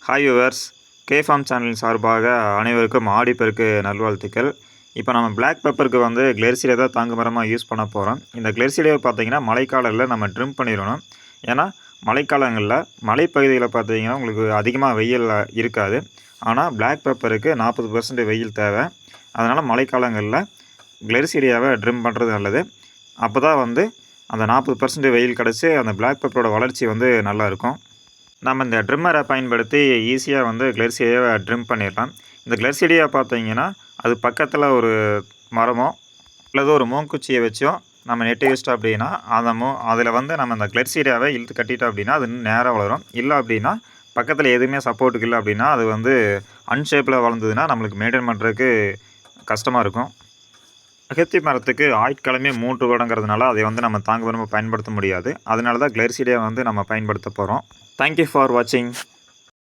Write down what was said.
Hi viewers, K form சேனலின் சார்பாக அனைவருக்கும் ஆடிப்பெருக்கு நல்வாழ்த்துக்கள். இப்போ நம்ம பிளாக் பெப்பருக்கு வந்து கிளெர்சிடியா தான் தாங்கு மரமாக யூஸ் பண்ண போகிறோம். இந்த கிளெர்சிடியாவை பார்த்தீங்கன்னா மழைக்காலங்களில் நம்ம ட்ரிம் பண்ணிடணும். ஏன்னா மழைக்காலங்களில் மலைப்பகுதியில் பார்த்தீங்கன்னா உங்களுக்கு அதிகமாக வெயில் இருக்காது. ஆனால் பிளாக் பெப்பருக்கு 40% வெயில் தேவை. அதனால் மழைக்காலங்களில் கிளெர்சிடியாவை ட்ரிம் பண்ணுறது நல்லது. அப்போ தான் வந்து அந்த 40% வெயில் கிடச்சி அந்த பிளாக் பெப்பரோட வளர்ச்சி வந்து நல்லாயிருக்கும். நம்ம இந்த ட்ரிம்மரை பயன்படுத்தி ஈஸியாக வந்து கிளெர்சிடியாவை ட்ரிம் பண்ணிடலாம். இந்த கிளெர்சிடியா பார்த்தீங்கன்னா அது பக்கத்தில் ஒரு மரமோ அல்லது ஒரு மூங்குச்சியை வச்சோ நம்ம நெட்டு வச்சிட்டோம் அப்படின்னா அதில் வந்து நம்ம இந்த கிளெர்சிடியாவை இழுத்து கட்டிட்டோம் அப்படின்னா அது இன்னும் நேராக வளரும். இல்லை அப்படின்னா பக்கத்தில் எதுவுமே சப்போர்ட்டுக்கு இல்லை அப்படின்னா அது வந்து அன்ஷேப்பில் வளர்ந்ததுன்னா நம்மளுக்கு மெயின்டைன் பண்ணுறதுக்கு கஷ்டமாக இருக்கும். அகத்தி மரத்துக்கு ஆயுட்காலமே 3 வருடங்கிறதுனால அதை வந்து நம்ம தாங்கு மரமாக பயன்படுத்த முடியாது. அதனால தான் கிளெர்சிடியா வந்து நம்ம பயன்படுத்த போகிறோம். தேங்க்யூ ஃபார் வாட்சிங்.